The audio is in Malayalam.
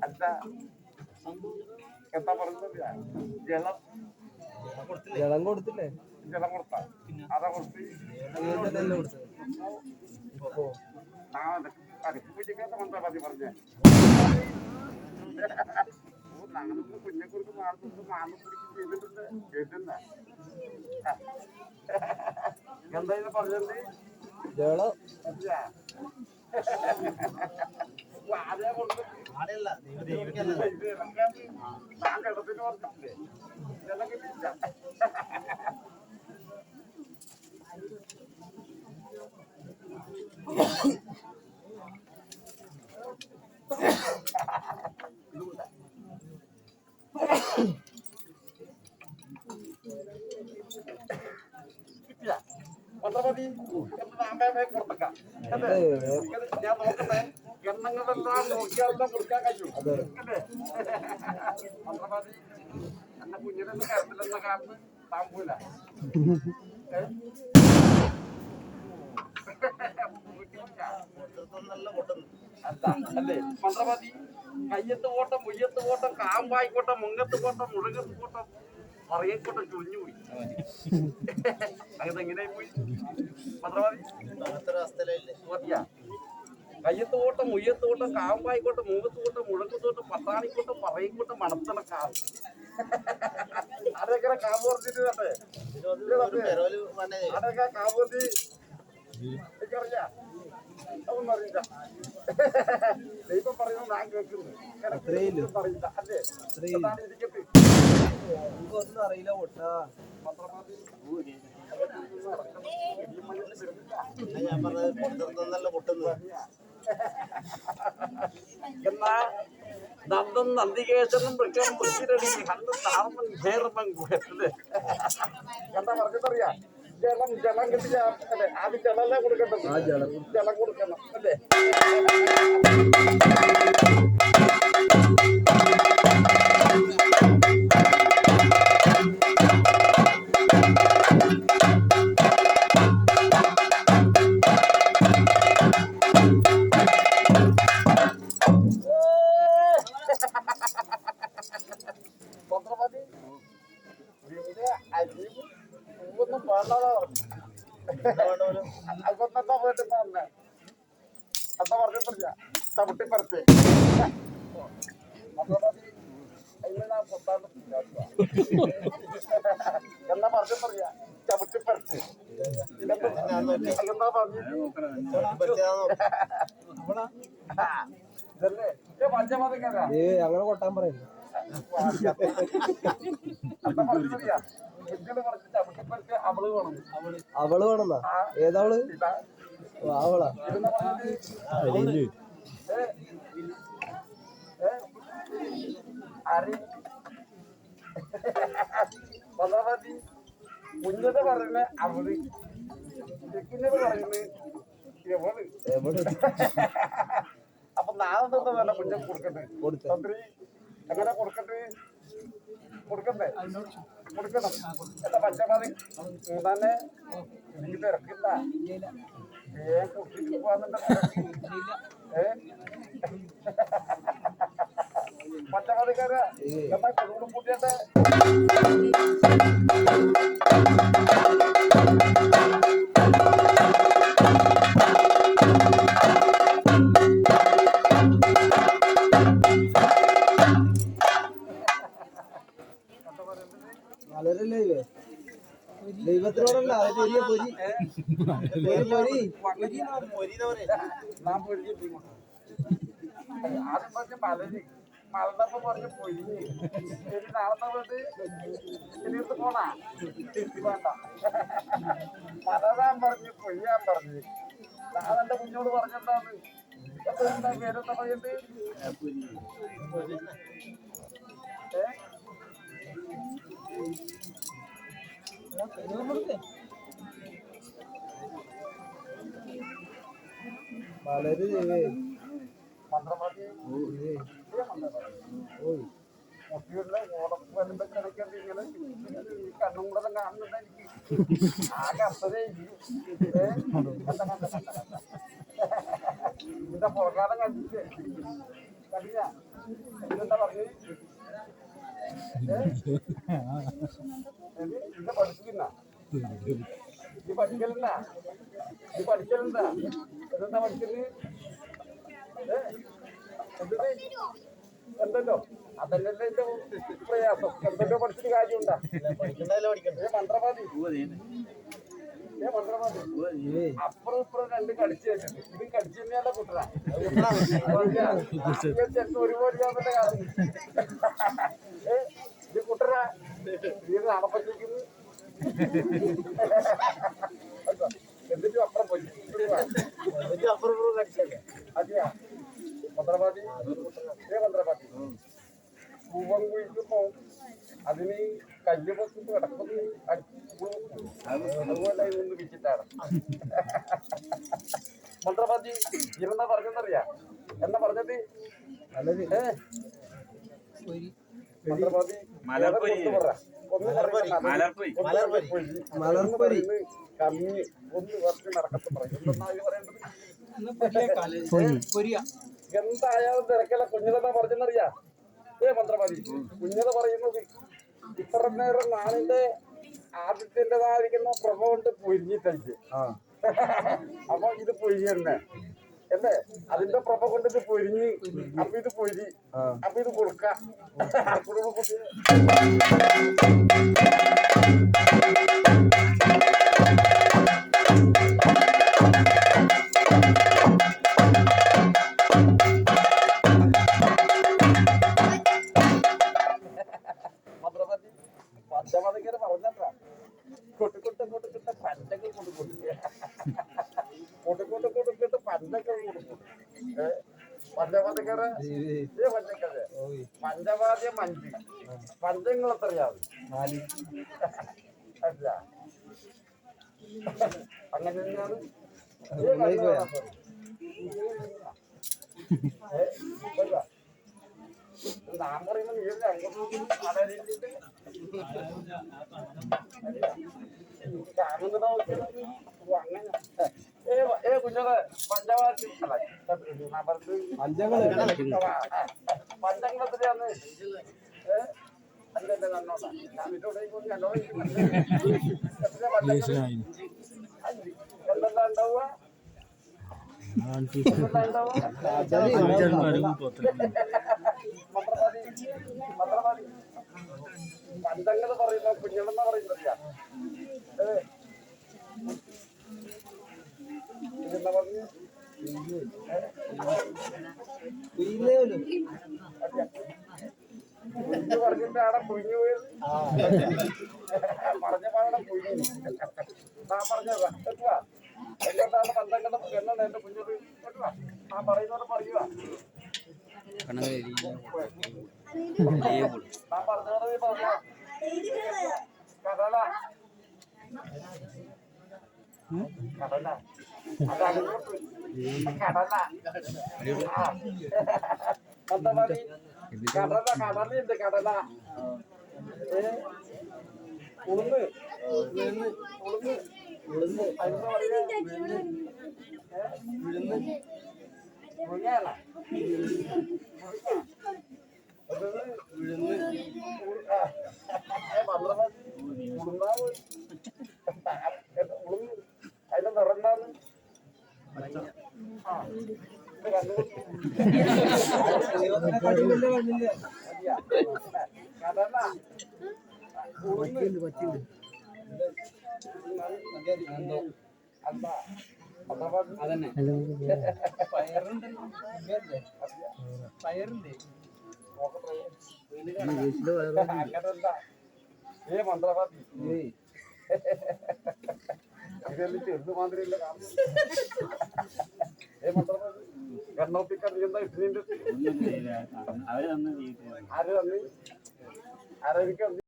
അല്ല എന്താ പറയുന്നത്? ജലം ജലം കൊടുത്തില്ലേ? ജലം കൊടുത്ത അതാ കൊടുത്ത് അടുപ്പിച്ചിട്ട് മന്ത്രവാദി പറഞ്ഞേ ഞങ്ങളൊന്ന് കുഞ്ഞെ കുറിച്ച് മാറുന്നത് മാനം പിടിച്ച് ചെയ്തിട്ടുണ്ട് കേട്ടില്ല. എന്താ ഇത് പറഞ്ഞത്? ജലം ആരെയാ കൊടുത്തത്? ഞാൻ കിടത്തിന് പറഞ്ഞില്ലേ ജലം കിട്ടിയില്ല. മന്ത്രവാദി കൊടുത്തേക്കാം. ഞാൻ നോക്കട്ടെ എണ്ണങ്ങളെല്ലാം നോക്കിയാലെല്ലാം കൊടുക്കാൻ കഴിയും അല്ലേ? മന്ത്രവാദി എന്നെ കുഞ്ഞിനെന്ന് കരുത്തില്ലെന്ന കാരണം താമ്പൂല അല്ലേ? മന്ത്രവാദി കയ്യത്ത് കോട്ടം മുയ്യത്ത് കോട്ടം കാമ്പായിക്കോട്ടെ മുങ്ങത്ത് കോട്ടം മുഴുകത്ത് കോട്ടം പറയക്കോട്ടം ചൊരിഞ്ഞു പോയി. അതെങ്ങനെയായി പോയി മന്ത്രവാദി? കയ്യത്ത് കോട്ടം മുയ്യത്ത് കോട്ടം കാമ്പായിക്കോട്ടെ മൂവത്ത് കോട്ടം മുഴക്കത്ത് കോട്ടം പട്ടാണിക്കോട്ടം പറയക്കോട്ടം മണത്തണ കാവ്. അതൊക്കെ കാവ് പറഞ്ഞിട്ട് അതൊക്കെ കാവ് പറഞ്ഞ് എനിക്കറിയാം. അതൊന്നും അറിയില്ല. ദൈവം പറയുന്നത് ഞാൻ കേൾക്കുന്നു. അറിയില്ല അല്ലേ? ഇരിക്കട്ടെ ഒന്നും അറിയില്ല. ഒട്ടാ ഞാൻ പറഞ്ഞത് പൊട്ടുന്നത്. എന്നാ നന്ദൻ നന്ദികേശനും വൃക്ഷം വൃത്തിരടി ഹന്ത് താമൻ ഭേർമൻ അല്ലേ? എന്താ പറഞ്ഞതറിയാ? ജലം ജലം കിട്ടിയ അല്ലേ? ആദ്യം ജലല്ലേ കൊടുക്കേണ്ടത്? ജലം കൊടുക്കണം അല്ലേ? അതൊന്നെന്താ പോയിട്ട് എന്താ പറഞ്ഞിട്ടില്ല ചവിട്ടിപ്പറച്ച് എന്നാ പറഞ്ഞിട്ടില്ല ചവിട്ടിപ്പറച്ച് എന്താ പറഞ്ഞു ഇതല്ലേ പഞ്ചമാതിക്കാരാ ഞങ്ങളെ കൊട്ടാൻ പറയുന്നു. എന്താ പറഞ്ഞിട്ടില്ല അവള് വേണമെന്നാ? ഏതാവള്? അവളാ കുഞ്ഞത് പറയുന്നത് അവള് കുഞ്ഞത് പറയുന്നത് എവള്. അപ്പൊ നാളെ വേണ്ട കുഞ്ഞ കൊടുക്കട്ടെ? തന്ത്രി എങ്ങനെ കൊടുക്കട്ടെ? കൊടുക്കണ്ടേ? കൊടുക്കണം. എന്താ പച്ചമാറി മൂന്നാനെ ഇതിൽ ഇറക്കില്ല. കുട്ടിക്ക് പോവാന്നുണ്ട പച്ചമാറിക്കാര എന്താ കുടുംബം കൂട്ടിയട്ടെ? വളരല്ലേ ദൈവത്തിനോടല്ല പൊരി പൊരി പൊരി ആദ്യം പറഞ്ഞ മലര് മലന്നപ്പോ പറഞ്ഞ പൊരി നാളെ പോയിട്ട് ഇനിയത്ത് പോണാ വേണ്ട. മലതാൻ പറഞ്ഞു പൊയ്യാൻ പറഞ്ഞു. ഞാൻ എന്റെ കുഞ്ഞോട് പറഞ്ഞെന്താണ് എന്താ പേരെന്താ പറയണ്ട്? വളരെ മന്ത്രവാദി കുട്ടികളുടെ ഓടം വരുമ്പോ കിടക്കേണ്ട ഇങ്ങനെ കണ്ണും കൂടെ കാണുന്നുണ്ട്. എനിക്ക് ആകെ അർത്ഥതേ എന്താ പുറകാലം കണ്ടിട്ട് കണ്ടില്ല ഇതെന്താ പറഞ്ഞു ഇന്ന് പഠിപ്പിക്കുന്ന ഇത് പഠിക്കലുണ്ടാ ഇത് പഠിക്കലുണ്ടാ എന്താ പഠിക്കുന്നത് എന്തല്ലോ അതല്ലേ എന്റെ പ്രയാസം എന്തെല്ലോ പഠിച്ചിട്ട് കാര്യമുണ്ടാ മന്ത്രവാദി മന്ത്രവാദി അപ്പുറം ഇപ്പുറം രണ്ട് കളിച്ചു വെച്ചിട്ട് ഇത് കളിച്ചു തന്നെയല്ല കുട്ടനാ ഒരുപോലെ കാര്യം ഇത് കുട്ടനാ ഇത് നടപ്പറ്റിരിക്കുന്നു എന്നിട്ടും അപ്പുറം പോയി അപ്പുറം കളിച്ചല്ലേ അതെയാ മന്ത്രവാദി മന്ത്രവാദി പൂവം കുഴിക്കുമ്പോ അതിന് കല്ല് പൊക്കിട്ട് കിടക്കുന്നത് അതുപോലെ നിന്ന് വിറ്റിട്ടാണ് മന്ത്രവാദി ഇതെന്താ പറഞ്ഞെന്നറിയാ എന്താ പറഞ്ഞത് മന്ത്രവാദി കമ്മി ഒന്ന് വർഷം നടക്കത്തും പറയും എന്തെന്നാ പറയേണ്ടത് എന്തായാലും തിരക്കല്ല കുഞ്ഞിലെന്താ പറഞ്ഞെന്നറിയാ മന്ത്രവാദി കുഞ്ഞത് പറയുന്നത് ഇത്ര നേരം നാളിന്റെ ആദ്യത്തിൻ്റെതായിരിക്കുന്ന പ്രഭ കൊണ്ട് പൊരിഞ്ഞിട്ടയച്ച് അപ്പൊ ഇത് പൊരി തന്നെ അല്ലേ അതിന്റെ പ്രഭ കൊണ്ട് ഇത് പൊരിഞ്ഞ് അപ്പൊ ഇത് പൊരി അപ്പൊ ഇത് കൊടുക്ക കുടുംബ കുട്ടി പഞ്ചമതങ്ങനെ പറഞ്ഞാ കൊട്ടിക്കൊട്ട് പഞ്ചങ്ങൾ കൊടുക്കൂട്ട് പഞ്ചങ്ങൾ കൊടുക്കും പഞ്ചമതക്കര പഞ്ചവാദ്യ മഞ്ച് പഞ്ചങ്ങൾ എത്രയാവും അല്ല അങ്ങനെ തന്നെയാണ് ഞാൻ പറയുമ്പോ നീ അങ്ങോട്ട് അടരിട്ട് അങ്ങനെ കുഞ്ഞത് പഞ്ചവാദി പഞ്ചങ്ങളെത്രയാന്ന് അഞ്ചല്ലേ നന്നോട്ടാ ഞാൻ എന്തെല്ലാം ഉണ്ടാവുക പഞ്ചങ്ങൾ പറയുന്ന കുഞ്ഞളെന്നാ പറയുന്നില്ല ഇതെന്നാ പറഞ്ഞു കുഞ്ഞു പറഞ്ഞിട്ട് ആടെ കുഞ്ഞു പോയത് പറഞ്ഞ പാടെ കുഞ്ഞു ഞാൻ പറഞ്ഞതാ എത്തുവാ എന്താണ് പന്തങ്ങളുടെ എന്നാണ് എന്റെ കുഞ്ഞത് എത്തുവാ ആ പറയുന്നവരെ പറയുക ഞാൻ പറഞ്ഞോട് പറഞ്ഞ കടല കടല അതങ്ങോട്ട് കടല എന്താ മതി കടല കടലുണ്ട് കടല ഉളുന്ന് ഉളുന്ന് ഉളുന്ന് അതിന് പറയാ ഉളുന്ന് ഉളുങ്ങാല അതിന്റെ നിറഞ്ഞാണ് അതന്നെ പയറുണ്ട് മന്ത്രവാദി ഇതെല്ലാം ചെറുത് മാതിരിയല്ല മന്ത്രവാദി കണ്ണോപ്പിക്കാൻ എന്താ ഇട്ടിന്റെ ആര് തന്നു ആരൊക്കെ